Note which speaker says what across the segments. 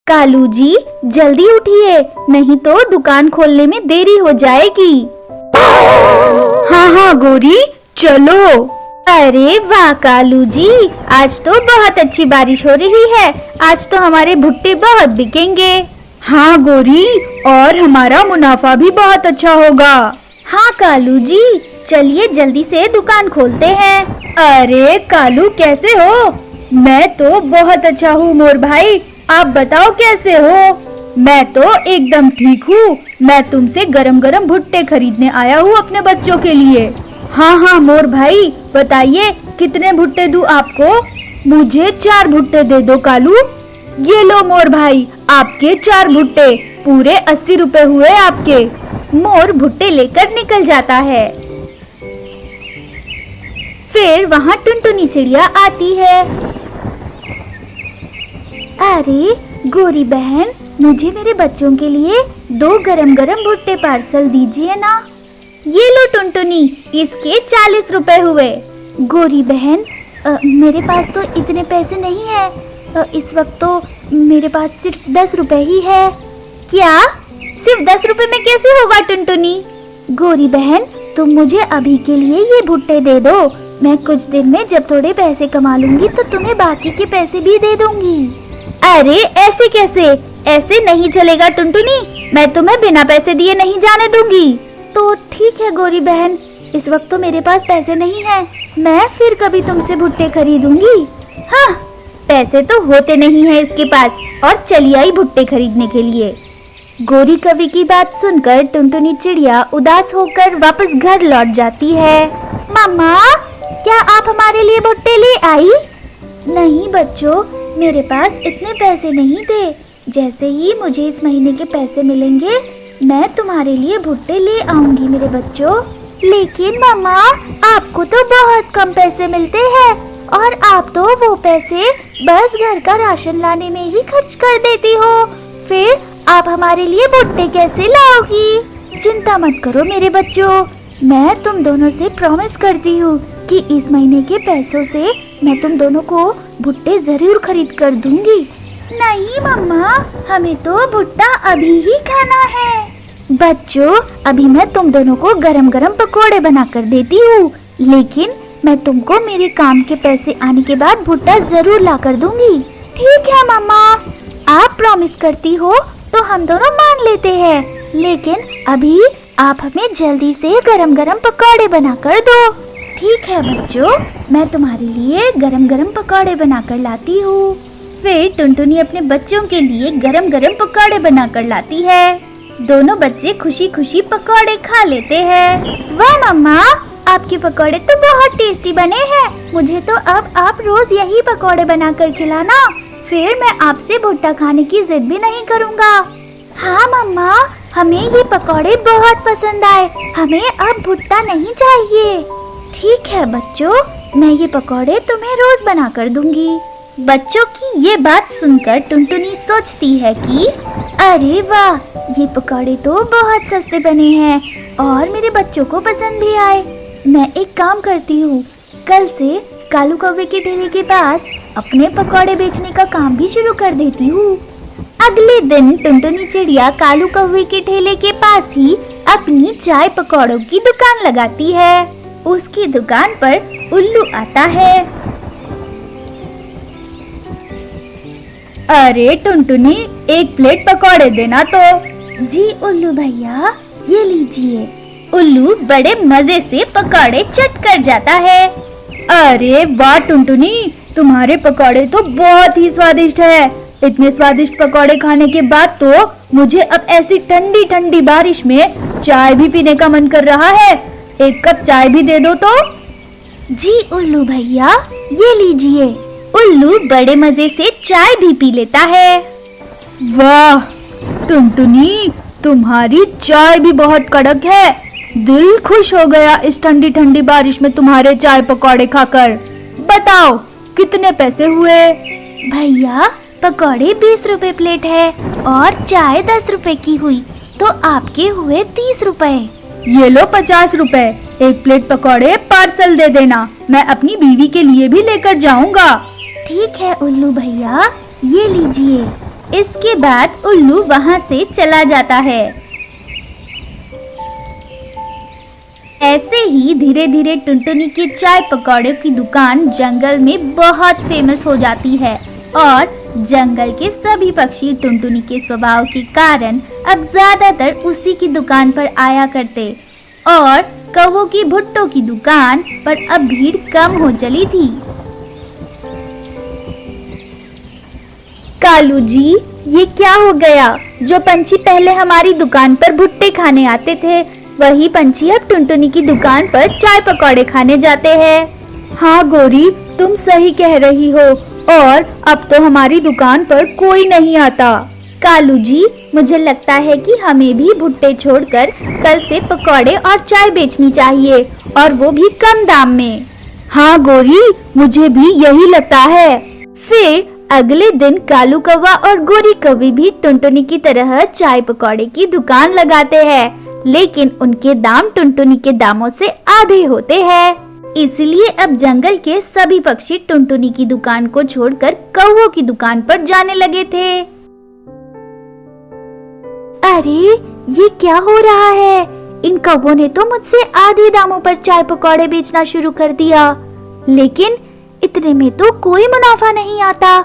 Speaker 1: कालू जी जल्दी उठिए, नहीं तो दुकान खोलने में देरी हो जाएगी।
Speaker 2: हाँ हाँ गौरी चलो।
Speaker 1: अरे वाह कालू जी, आज तो बहुत अच्छी बारिश हो रही है। आज तो हमारे भुट्टे बहुत बिकेंगे।
Speaker 2: हाँ गौरी, और हमारा मुनाफा भी बहुत अच्छा होगा।
Speaker 1: हाँ कालू जी, चलिए जल्दी से दुकान खोलते हैं।
Speaker 2: अरे कालू कैसे हो? मैं तो बहुत अच्छा हूँ मोर भाई, आप बताओ कैसे हो? मैं तो एकदम ठीक हूँ। मैं तुमसे गरम गरम भुट्टे खरीदने आया हूँ अपने बच्चों के लिए। हाँ हाँ मोर भाई, बताइए कितने भुट्टे दूँ आपको? मुझे 4 भुट्टे दे दो कालू। ये लो मोर भाई, आपके 4 भुट्टे, पूरे 80 रुपए हुए आपके।
Speaker 1: मोर भुट्टे लेकर निकल जाता है। फिर वहाँ टुनटुनी चिड़िया आती है। अरे गोरी बहन, मुझे मेरे बच्चों के लिए 2 गरम गरम भुट्टे पार्सल दीजिए ना। ये लो टुनटुनी, इसके 40 रुपए हुए। गोरी बहन, मेरे पास तो इतने पैसे नहीं है। इस वक्त तो मेरे पास सिर्फ 10 रुपए ही है। क्या? सिर्फ 10 रुपए में कैसे होगा टुनटुनी? गोरी बहन, तुम मुझे अभी के लिए ये भुट्टे दे दो। मैं कुछ दिन में जब थोड़े पैसे कमा लूंगी तो तुम्हें बाकी के पैसे भी दे दूंगी। अरे ऐसे कैसे? ऐसे नहीं चलेगा टुनटुनी, मैं तुम्हें बिना पैसे दिए नहीं जाने दूंगी। तो ठीक है गोरी बहन, इस वक्त तो मेरे पास पैसे नहीं है, मैं फिर कभी तुमसे भुट्टे खरीदूंगी। हाँ, पैसे तो होते नहीं है इसके पास, और चली आई भुट्टे खरीदने के लिए। गोरी कवि की बात सुनकर टुनटुनी चिड़िया उदास होकर वापस घर लौट जाती है। मम्मा, क्या आप हमारे लिए भुट्टे ले आई? नहीं बच्चों, मेरे पास इतने पैसे नहीं थे। जैसे ही मुझे इस महीने के पैसे मिलेंगे, मैं तुम्हारे लिए भुट्टे ले आऊंगी मेरे बच्चों। लेकिन मम्मा, आपको तो बहुत कम पैसे मिलते हैं, और आप तो वो पैसे बस घर का राशन लाने में ही खर्च कर देती हो। फिर आप हमारे लिए भुट्टे कैसे लाओगी? चिंता मत करो मेरे बच्चों, मैं तुम दोनों से प्रॉमिस करती हूँ कि इस महीने के पैसों से मैं तुम दोनों को भुट्टे जरूर खरीद कर दूंगी। नहीं मम्मा, हमें तो भुट्टा अभी ही खाना है। बच्चों, अभी मैं तुम दोनों को गरम गरम पकोड़े बना कर देती हूँ, लेकिन मैं तुमको मेरे काम के पैसे आने के बाद भुट्टा जरूर ला कर दूंगी। ठीक है मम्मा, आप प्रॉमिस करती हो तो हम दोनों मान लेते हैं, लेकिन अभी आप हमें जल्दी से गरम गरम पकोड़े बना कर दो। ठीक है बच्चों, मैं तुम्हारे लिए गरम गरम पकोड़े बना कर लाती हूँ। फिर टुनटुनी अपने बच्चों के लिए गरम गरम पकोड़े बना कर लाती है। दोनों बच्चे खुशी खुशी पकोड़े खा लेते हैं। वाह मम्मा, आपके पकोड़े तो बहुत टेस्टी बने हैं। मुझे तो अब आप रोज यही पकोड़े बना कर खिलाना, फिर मैं आपसे भुट्टा खाने की जिद भी नहीं करूँगा। हाँ मम्मा, हमें ये पकोड़े बहुत पसंद आए, हमें अब भुट्टा नहीं चाहिए। ठीक है बच्चों, मैं ये पकोड़े तुम्हें रोज बना कर दूंगी। बच्चों की ये बात सुनकर टुनटुनी सोचती है कि अरे वाह, ये पकोड़े तो बहुत सस्ते बने हैं और मेरे बच्चों को पसंद भी आए। मैं एक काम करती हूँ, कल से कालू कौवे के ठेले के पास अपने पकोड़े बेचने का काम भी शुरू कर देती हूँ। अगले दिन टुनटुनी चिड़िया कालू कौवे के ठेले के पास ही अपनी चाय पकौड़ों की दुकान लगाती है। उसकी दुकान पर उल्लू आता है।
Speaker 2: अरे टुनटुनी, 1 प्लेट पकौड़े देना तो।
Speaker 1: जी उल्लू भैया, ये लीजिए। उल्लू बड़े मजे से पकौड़े चट कर जाता है।
Speaker 2: अरे वाह टुनटुनी, तुम्हारे पकौड़े तो बहुत ही स्वादिष्ट है। इतने स्वादिष्ट पकौड़े खाने के बाद तो मुझे अब ऐसी ठंडी ठंडी बारिश में चाय भी पीने का मन कर रहा है। 1 कप चाय भी दे दो तो।
Speaker 1: जी उल्लू भैया, ये लीजिए। उल्लू बड़े मजे से चाय भी पी लेता है।
Speaker 2: वाह टुनटुनी, तुम्हारी चाय भी बहुत कड़क है। दिल खुश हो गया इस ठंडी ठंडी बारिश में तुम्हारे चाय पकौड़े खाकर। बताओ कितने पैसे हुए?
Speaker 1: भैया, पकौड़े 20 रुपए प्लेट है और चाय 10 रुपए की हुई, तो आपके हुए 30 रुपए।
Speaker 2: ये लो 50 रुपए। 1 प्लेट पकौड़े पार्सल दे देना, मैं अपनी बीवी के लिए भी लेकर जाऊंगा।
Speaker 1: ठीक है उल्लू भैया, ये लीजिए। इसके बाद उल्लू वहाँ से चला जाता है। ऐसे ही धीरे धीरे टुनटुनी की चाय पकौड़े की दुकान जंगल में बहुत फेमस हो जाती है और जंगल के सभी पक्षी टुनटुनी के स्वभाव के कारण अब ज्यादातर उसी की दुकान पर आया करते और कौवों की भुट्टो की दुकान पर अब भीड़ कम हो चली थी। कालू जी, ये क्या हो गया? जो पंछी पहले हमारी दुकान पर भुट्टे खाने आते थे, वही पंछी अब टुनटुनी की दुकान पर चाय पकौड़े खाने जाते हैं।
Speaker 2: हाँ गौरी, तुम सही कह रही हो और अब तो हमारी दुकान पर कोई नहीं आता।
Speaker 1: कालू जी, मुझे लगता है कि हमें भी भुट्टे छोड़कर कल से पकौड़े और चाय बेचनी चाहिए और वो भी कम दाम में।
Speaker 2: हाँ गौरी, मुझे भी यही लगता है।
Speaker 1: फिर अगले दिन कालू कौवा और गोरी कौवी भी टुनटुनी की तरह चाय पकौड़े की दुकान लगाते हैं, लेकिन उनके दाम टुनटुनी के दामों से आधे होते हैं। इसलिए अब जंगल के सभी पक्षी टुनटुनी की दुकान को छोड़कर कौवों की दुकान पर जाने लगे थे। अरे, ये क्या हो रहा है? इन कौवों ने तो मुझसे आधे दामों पर चाय पकौड़े बेचना शुरू कर दिया, लेकिन इतने में तो कोई मुनाफा नहीं आता।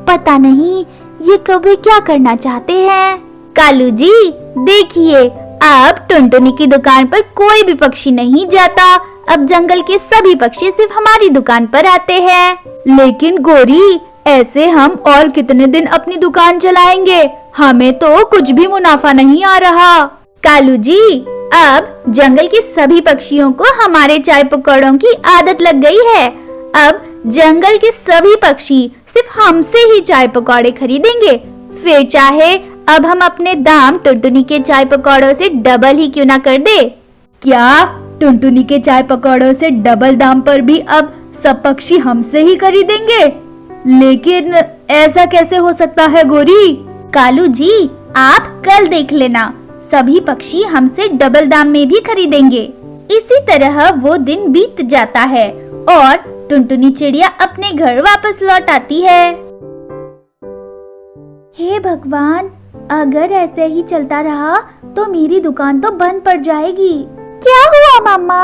Speaker 1: पता नहीं ये कौवे क्या करना चाहते हैं। कालू जी, देखिए, अब टुनटुनी की दुकान पर कोई भी पक्षी नहीं जाता। अब जंगल के सभी पक्षी सिर्फ हमारी दुकान पर आते हैं।
Speaker 2: लेकिन गोरी, ऐसे हम और कितने दिन अपनी दुकान चलाएंगे? हमें तो कुछ भी मुनाफा नहीं आ रहा।
Speaker 1: कालू जी, अब जंगल के सभी पक्षियों को हमारे चाय पकौड़ों की आदत लग गई है। अब जंगल के सभी पक्षी सिर्फ हमसे ही चाय पकौड़े खरीदेंगे, फिर चाहे अब हम अपने दाम टुनटुनी के चाय पकौड़ों से डबल ही क्यों ना कर दे।
Speaker 2: क्या टुनटुनी के चाय पकौड़ों से डबल दाम पर भी अब सब पक्षी हमसे ही खरीदेंगे? लेकिन ऐसा कैसे हो सकता है गोरी?
Speaker 1: कालू जी, आप कल देख लेना, सभी पक्षी हमसे डबल दाम में भी खरीदेंगे। इसी तरह वो दिन बीत जाता है और टुनटुनी चिड़िया अपने घर वापस लौट आती है। हे भगवान, अगर ऐसे ही चलता रहा तो मेरी दुकान तो बंद पड़ जाएगी। क्या हुआ मम्मा?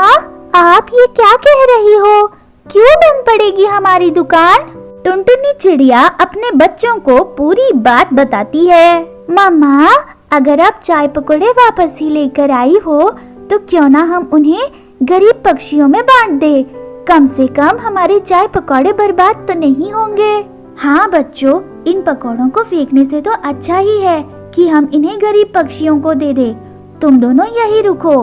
Speaker 1: आप ये क्या कह रही हो? क्यों बंद पड़ेगी हमारी दुकान? टुनटुनी चिड़िया अपने बच्चों को पूरी बात बताती है। मम्मा, अगर आप चाय पकौड़े वापस ही लेकर आई हो तो क्यों ना हम उन्हें गरीब पक्षियों में बांट दे। कम से कम हमारे चाय पकौड़े बर्बाद तो नहीं होंगे। हाँ बच्चों, इन पकौड़ों को फेंकने से तो अच्छा ही है कि हम इन्हें गरीब पक्षियों को दे दे। तुम दोनों यही रुको,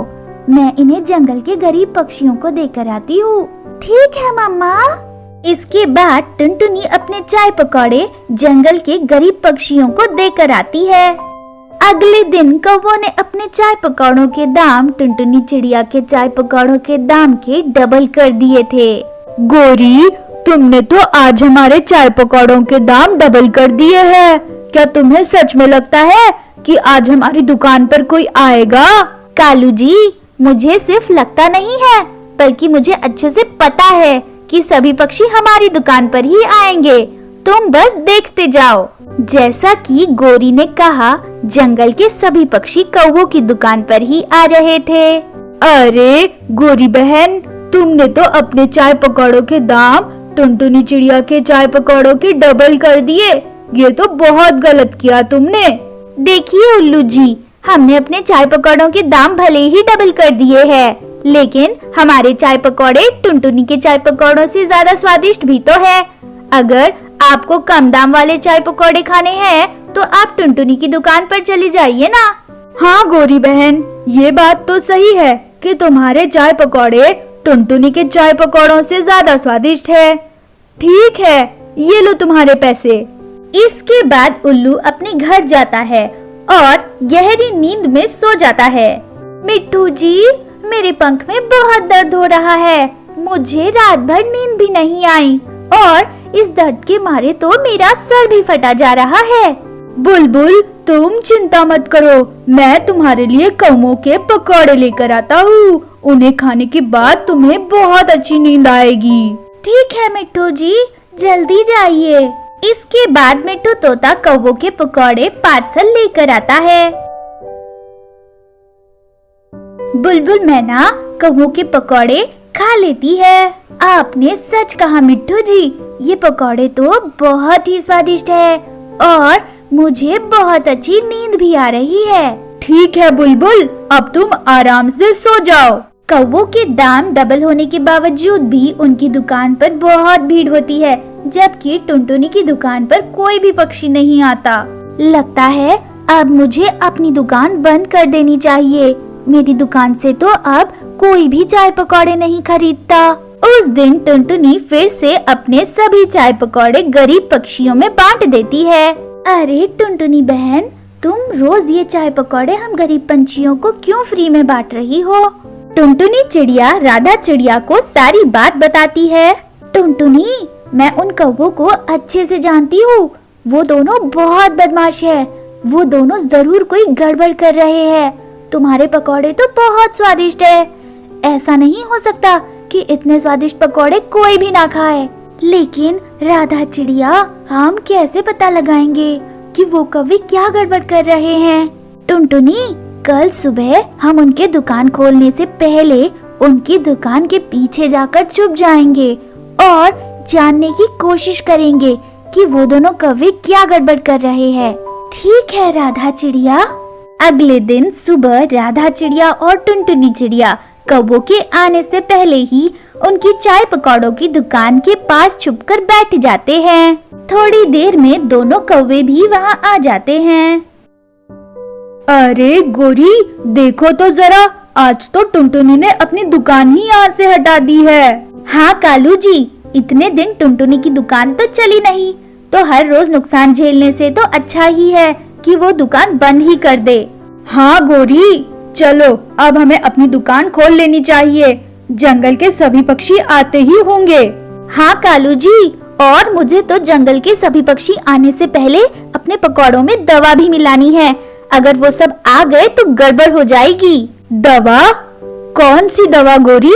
Speaker 1: मैं इन्हें जंगल के गरीब पक्षियों को देकर आती हूँ। ठीक है मम्मा। इसके बाद टुनटुनी अपने चाय पकौड़े जंगल के गरीब पक्षियों को देकर आती है। अगले दिन कौवों ने अपने चाय पकौड़ों के दाम टुनटुनी चिड़िया के चाय पकौड़ों के दाम के डबल कर दिए थे।
Speaker 2: गोरी, तुमने तो आज हमारे चाय पकौड़ों के दाम डबल कर दिए हैं। क्या तुम्हें सच में लगता है कि आज हमारी दुकान पर कोई आएगा?
Speaker 1: कालू जी, मुझे सिर्फ लगता नहीं है, बल्कि मुझे अच्छे से पता है कि सभी पक्षी हमारी दुकान पर ही आएंगे। तुम बस देखते जाओ। जैसा कि गोरी ने कहा, जंगल के सभी पक्षी कौवों की दुकान पर ही आ रहे थे।
Speaker 2: अरे गोरी बहन, तुमने तो अपने चाय पकौड़ों के दाम टुनटुनी चिड़िया के चाय पकौड़ों के डबल कर दिए। ये तो बहुत गलत किया तुमने।
Speaker 1: देखिए उल्लू जी, हमने अपने चाय पकौड़ों के दाम भले ही डबल कर दिए हैं, लेकिन हमारे चाय पकौड़े टुनटुनी के चाय पकौड़ों से ज्यादा स्वादिष्ट भी तो है। अगर आपको कम दाम वाले चाय पकौड़े खाने हैं तो आप टुनटुनी की दुकान पर चली जाइए ना।
Speaker 2: हाँ गोरी बहन, ये बात तो सही है कि तुम्हारे चाय पकौड़े टुनटुनी के चाय पकौड़ों से ज्यादा स्वादिष्ट है। ठीक है, ये लो तुम्हारे पैसे।
Speaker 1: इसके बाद उल्लू अपने घर जाता है और गहरी नींद में सो जाता है। मिट्टू जी, मेरे पंख में बहुत दर्द हो रहा है। मुझे रात भर नींद भी नहीं आई और इस दर्द के मारे तो मेरा सर भी फटा जा रहा है।
Speaker 2: बुलबुल, तुम चिंता मत करो, मैं तुम्हारे लिए कौवों के पकौड़े लेकर आता हूँ। उन्हें खाने के बाद तुम्हें बहुत अच्छी नींद आएगी।
Speaker 1: ठीक है मिट्टू जी, जल्दी जाइए। इसके बाद मिट्टू तोता कौवों के पकौड़े पार्सल लेकर आता है। बुलबुल मैना कौवों के पकौड़े खा लेती है। आपने सच कहा मिट्टू जी, ये पकौड़े तो बहुत ही स्वादिष्ट है और मुझे बहुत अच्छी नींद भी आ रही है।
Speaker 2: ठीक है बुलबुल, अब तुम आराम से सो जाओ।
Speaker 1: कौवों के दाम डबल होने के बावजूद भी उनकी दुकान पर बहुत भीड़ होती है, जबकि टुनटुनी की दुकान पर कोई भी पक्षी नहीं आता। लगता है अब मुझे अपनी दुकान बंद कर देनी चाहिए। मेरी दुकान से तो अब कोई भी चाय पकौड़े नहीं खरीदता। उस दिन टुनटुनी फिर से अपने सभी चाय पकौड़े गरीब पक्षियों में बांट देती है। अरे टुनटुनी बहन, तुम रोज ये चाय पकौड़े हम गरीब पंछियों को क्यों फ्री में बांट रही हो? टुनटुनी चिड़िया राधा चिड़िया को सारी बात बताती है। टुनटुनी, मैं उन कौवों को अच्छे से जानती हूँ। वो दोनों बहुत बदमाश है। वो दोनों जरूर कोई गड़बड़ कर रहे हैं। तुम्हारे पकौड़े तो बहुत स्वादिष्ट है। ऐसा नहीं हो सकता कि इतने स्वादिष्ट पकौड़े कोई भी ना खाए। लेकिन राधा चिड़िया, हम कैसे पता लगाएंगे कि वो कौवे क्या गड़बड़ कर रहे हैं? टुनटुनी, कल सुबह हम उनके दुकान खोलने से पहले उनकी दुकान के पीछे जाकर छुप जाएंगे और जानने की कोशिश करेंगे कि वो दोनों कौवे क्या गड़बड़ कर रहे हैं। ठीक है राधा चिड़िया। अगले दिन सुबह राधा चिड़िया और टुनटुनी चिड़िया कौवों के आने से पहले ही उनकी चाय पकौड़ों की दुकान के पास छुपकर बैठ जाते हैं। थोड़ी देर में दोनों कौवे भी वहाँ आ जाते हैं।
Speaker 2: अरे गोरी, देखो तो जरा, आज तो टुनटुनी ने अपनी दुकान ही यहाँ से हटा दी है।
Speaker 1: हाँ कालू जी, इतने दिन टुनटुनी की दुकान तो चली नहीं, तो हर रोज नुकसान झेलने से तो अच्छा ही है कि वो दुकान बंद ही कर दे।
Speaker 2: हाँ गोरी, चलो अब हमें अपनी दुकान खोल लेनी चाहिए। जंगल के सभी पक्षी आते ही होंगे।
Speaker 1: हाँ कालू जी, और मुझे तो जंगल के सभी पक्षी आने से पहले अपने पकौड़ों में दवा भी मिलानी है। अगर वो सब आ गए तो गड़बड़ हो जाएगी।
Speaker 2: दवा? कौन सी दवा गोरी?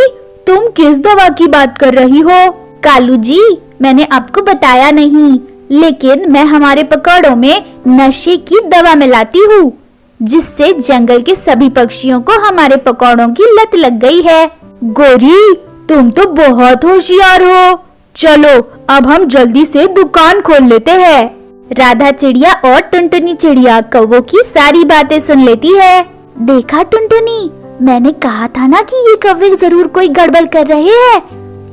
Speaker 2: तुम किस दवा की बात कर रही हो?
Speaker 1: कालू जी, मैंने आपको बताया नहीं, लेकिन मैं हमारे पकौड़ों में नशे की दवा मिलाती हूँ, जिससे जंगल के सभी पक्षियों को हमारे पकौड़ों की लत लग गई है।
Speaker 2: गोरी, तुम तो बहुत होशियार हो। चलो अब हम जल्दी से दुकान खोल लेते हैं।
Speaker 1: राधा चिड़िया और टुनटुनी चिड़िया कौवों की सारी बातें सुन लेती है। देखा टुनटुनी, मैंने कहा था ना कि ये कौवे जरूर कोई गड़बड़ कर रहे हैं।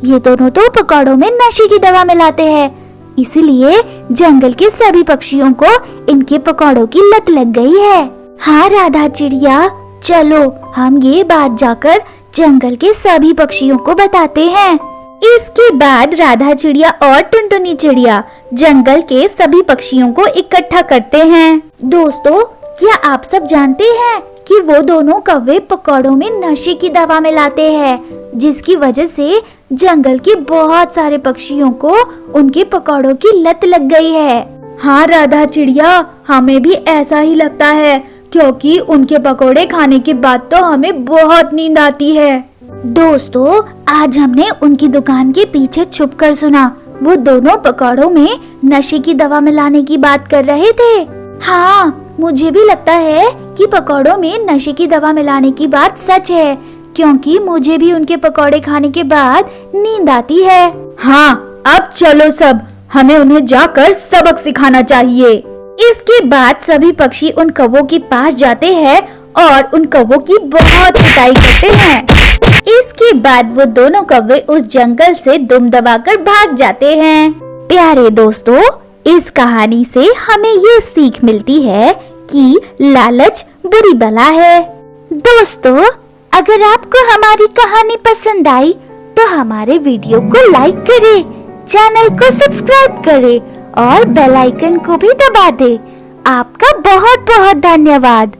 Speaker 1: ये दोनों तो पकौड़ों में नशे की दवा मिलाते हैं, इसीलिए जंगल के सभी पक्षियों को इनके पकौड़ों की लत लग गई है। हाँ राधा चिड़िया, चलो हम ये बात जाकर जंगल के सभी पक्षियों को बताते हैं। इसके बाद राधा चिड़िया और टुनटुनी चिड़िया जंगल के सभी पक्षियों को इकट्ठा करते हैं। दोस्तों, क्या आप सब जानते हैं कि वो दोनों कौवे पकौड़ों में नशे की दवा मिलाते हैं, जिसकी वजह से जंगल के बहुत सारे पक्षियों को उनके पकौड़ों की लत लग गई है।
Speaker 2: हाँ राधा चिड़िया, हमें भी ऐसा ही लगता है, क्योंकि उनके पकौड़े खाने के बाद तो हमें बहुत नींद आती है।
Speaker 1: दोस्तों, आज हमने उनकी दुकान के पीछे छुपकर सुना, वो दोनों पकौड़ों में नशे की दवा मिलाने की बात कर रहे थे। हाँ, मुझे भी लगता है कि पकौड़ों में नशे की दवा मिलाने की बात सच है, क्योंकि मुझे भी उनके पकौड़े खाने के बाद नींद आती है।
Speaker 2: हाँ, अब चलो सब, हमें उन्हें जाकर सबक सिखाना चाहिए।
Speaker 1: इसके बाद सभी पक्षी उन कौवों के पास जाते हैं और उन कौवों की बहुत पिटाई करते हैं। इसके बाद वो दोनों कौवे उस जंगल से दुम दबाकर भाग जाते हैं। प्यारे दोस्तों, इस कहानी से हमें ये सीख मिलती है कि लालच बुरी बला है। दोस्तों, अगर आपको हमारी कहानी पसंद आई तो हमारे वीडियो को लाइक करें, चैनल को सब्सक्राइब करें और बेल आइकन को भी दबा दें। आपका बहुत बहुत धन्यवाद।